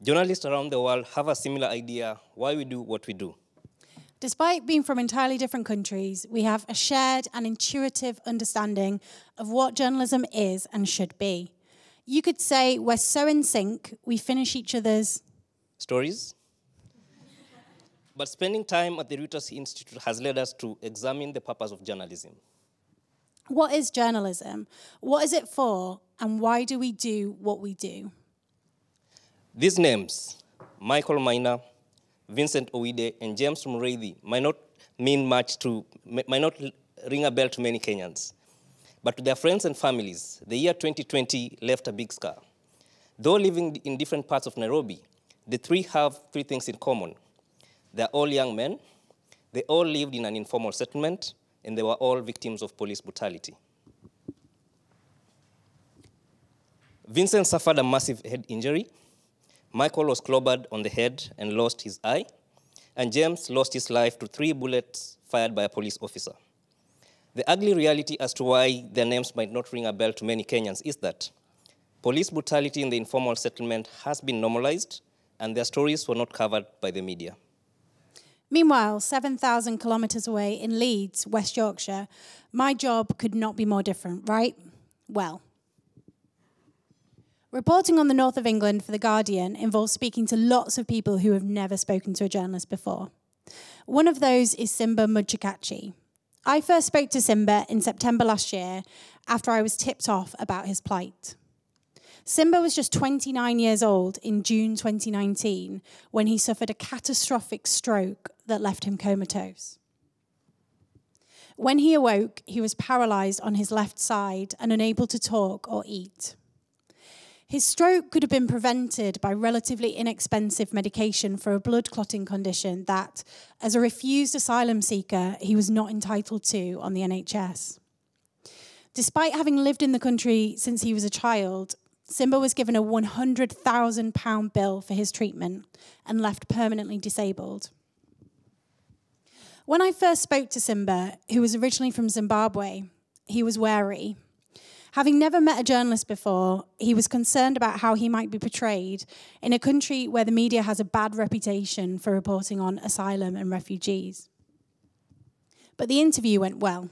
Journalists around the world have a similar idea why we do what we do. Despite being from entirely different countries, we have a shared and intuitive understanding of what journalism is and should be. You could say we're so in sync, we finish each other's stories. But spending time at the Reuters Institute has led us to examine the purpose of journalism. What is journalism? What is it for? And why do we do what we do? These names, Michael Maina, Vincent Owide, and James Mureithi, might not ring a bell to many Kenyans. But to their friends and families, the year 2020 left a big scar. Though living in different parts of Nairobi, the three have three things in common. They're all young men, they all lived in an informal settlement, and they were all victims of police brutality. Vincent suffered a massive head injury. Michael was clobbered on the head and lost his eye. And James lost his life to 3 bullets fired by a police officer. The ugly reality as to why their names might not ring a bell to many Kenyans is that police brutality in the informal settlement has been normalized, and their stories were not covered by the media. Meanwhile, 7,000 kilometres away in Leeds, West Yorkshire, my job could not be more different, right? Well, reporting on the north of England for The Guardian involves speaking to lots of people who have never spoken to a journalist before. One of those is Simba Mudchikachi. I first spoke to Simba in September last year after I was tipped off about his plight. Simba was just 29 years old in June 2019 when he suffered a catastrophic stroke that left him comatose. When he awoke, he was paralysed on his left side and unable to talk or eat. His stroke could have been prevented by relatively inexpensive medication for a blood clotting condition that, as a refused asylum seeker, he was not entitled to on the NHS. Despite having lived in the country since he was a child, Simba was given a £100,000 bill for his treatment and left permanently disabled. When I first spoke to Simba, who was originally from Zimbabwe, he was wary. Having never met a journalist before, he was concerned about how he might be portrayed in a country where the media has a bad reputation for reporting on asylum and refugees. But the interview went well.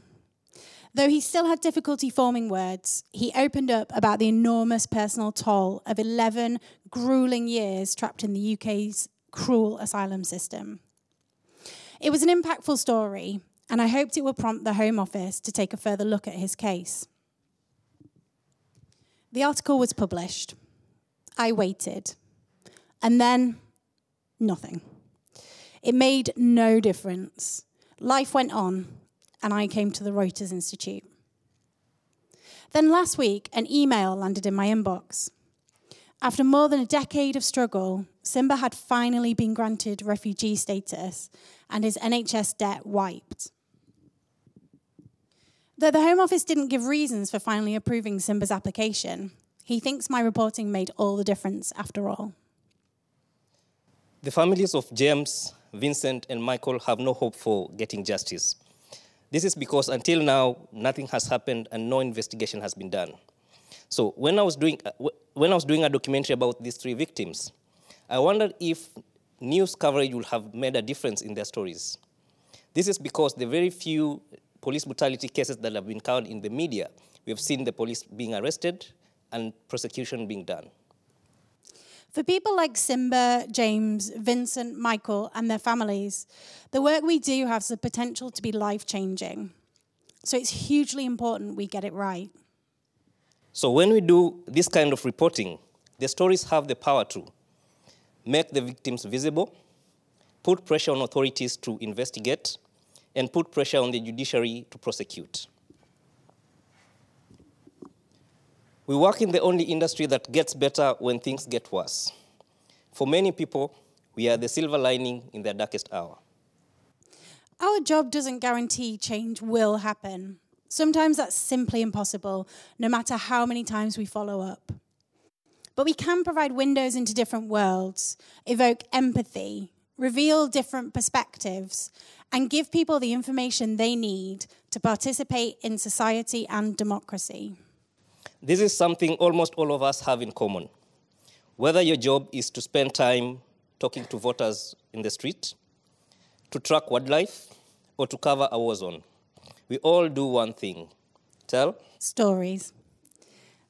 Though he still had difficulty forming words, he opened up about the enormous personal toll of 11 gruelling years trapped in the UK's cruel asylum system. It was an impactful story, and I hoped it would prompt the Home Office to take a further look at his case. The article was published. I waited. And then, nothing. It made no difference. Life went on, and I came to the Reuters Institute. Then last week, an email landed in my inbox. After more than a decade of struggle, Simba had finally been granted refugee status and his NHS debt wiped. Though the Home Office didn't give reasons for finally approving Simba's application, he thinks my reporting made all the difference after all. The families of James, Vincent, and Michael have no hope for getting justice. This is because until now, nothing has happened and no investigation has been done. So when I was doing a documentary about these 3 victims, I wondered if news coverage would have made a difference in their stories. This is because the very few police brutality cases that have been covered in the media, we have seen the police being arrested and prosecution being done. For people like Simba, James, Vincent, Michael, and their families, the work we do has the potential to be life-changing. So it's hugely important we get it right. So when we do this kind of reporting, the stories have the power to make the victims visible, put pressure on authorities to investigate, and put pressure on the judiciary to prosecute. We work in the only industry that gets better when things get worse. For many people, we are the silver lining in their darkest hour. Our job doesn't guarantee change will happen. Sometimes that's simply impossible, no matter how many times we follow up. But we can provide windows into different worlds, evoke empathy, reveal different perspectives, and give people the information they need to participate in society and democracy. This is something almost all of us have in common. Whether your job is to spend time talking to voters in the street, to track wildlife, or to cover a war zone, we all do one thing: tell stories.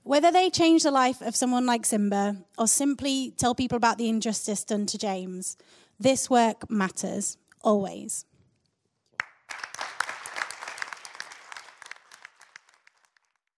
Whether they change the life of someone like Simba or simply tell people about the injustice done to James, this work matters, always.